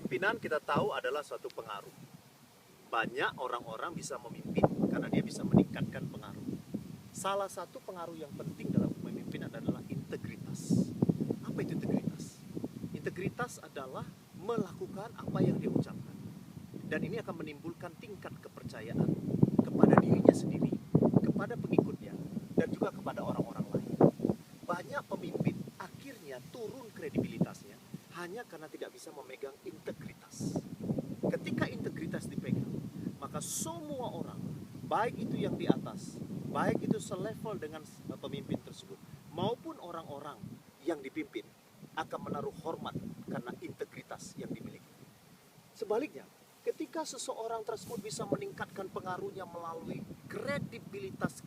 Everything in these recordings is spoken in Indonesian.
Kepemimpinan kita tahu adalah suatu pengaruh. Banyak orang-orang bisa memimpin karena dia bisa meningkatkan pengaruh. Salah satu pengaruh yang penting dalam kepemimpinan adalah integritas. Apa itu integritas? Integritas adalah melakukan apa yang dia ucapkan. Dan ini akan menimbulkan tingkat kepercayaan kepada dirinya sendiri, kepada pengikutnya, dan juga kepada orang-orang lain. Banyak pemimpin akhirnya turun kredibilitasnya hanya karena tidak bisa memegang integritas. Ketika integritas dipegang, maka semua orang, baik itu yang di atas, baik itu selevel dengan pemimpin tersebut, maupun orang-orang yang dipimpin, akan menaruh hormat karena integritas yang dimiliki. Sebaliknya, ketika seseorang tersebut bisa meningkatkan pengaruhnya melalui kredibilitas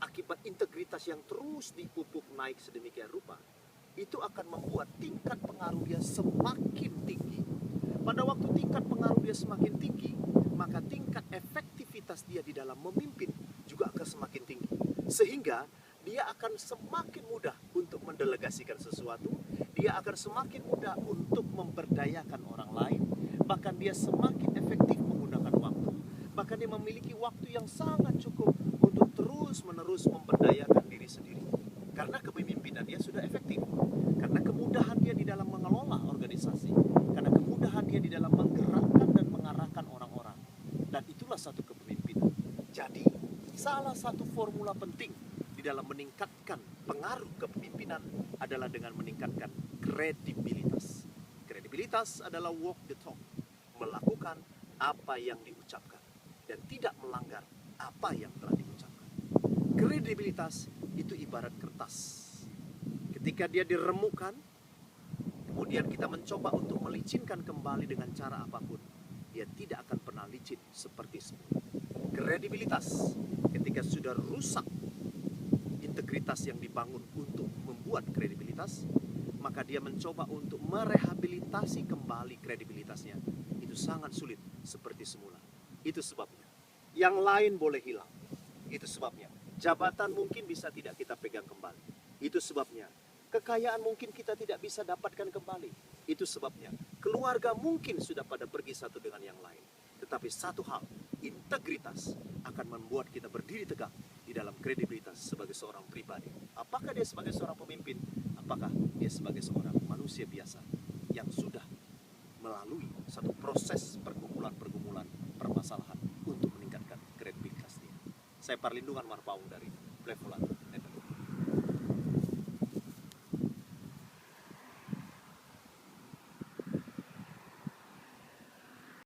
akibat integritas yang terus dipupuk naik sedemikian rupa, itu akan membuat tingkat pengaruh dia semakin tinggi. Pada waktu tingkat pengaruh dia semakin tinggi, maka tingkat efektivitas dia di dalam memimpin juga akan semakin tinggi. Sehingga dia akan semakin mudah untuk mendelegasikan sesuatu, dia akan semakin mudah untuk memberdayakan orang lain, bahkan dia semakin efektif menggunakan waktu, bahkan dia memiliki waktu yang sangat cukup untuk terus-menerus memberdayakan diri sendiri. Karena kepemimpinan dia sudah efektif, karena kemudahan dia di dalam mengelola organisasi, karena kemudahan dia di dalam menggerakkan dan mengarahkan orang-orang. Dan itulah satu kepemimpinan. Jadi, salah satu formula penting di dalam meningkatkan pengaruh kepemimpinan adalah dengan meningkatkan kredibilitas. Kredibilitas adalah walk the talk, melakukan apa yang diucapkan dan tidak melanggar apa yang telah diucapkan. Kredibilitas itu ibarat kertas. Ketika dia diremukkan, kemudian kita mencoba untuk melicinkan kembali dengan cara apapun, dia tidak akan pernah licin seperti semula. Kredibilitas, ketika sudah rusak integritas yang dibangun untuk membuat kredibilitas, maka dia mencoba untuk merehabilitasi kembali kredibilitasnya. Itu sangat sulit seperti semula. Itu sebabnya. Yang lain boleh hilang. Itu sebabnya. Jabatan mungkin bisa tidak kita pegang kembali. Itu sebabnya. Kekayaan mungkin kita tidak bisa dapatkan kembali. Itu sebabnya. Keluarga mungkin sudah pada pergi satu dengan yang lain. Tetapi satu hal, integritas akan membuat kita berdiri tegak di dalam kredibilitas sebagai seorang pribadi. Apakah dia sebagai seorang pemimpin? Apakah dia sebagai seorang manusia biasa yang sudah melalui satu proses pergumulan permasalahan untuk meningkatkan kredibilitas dia. Saya Parlindungan Marpaung dari Flevoland.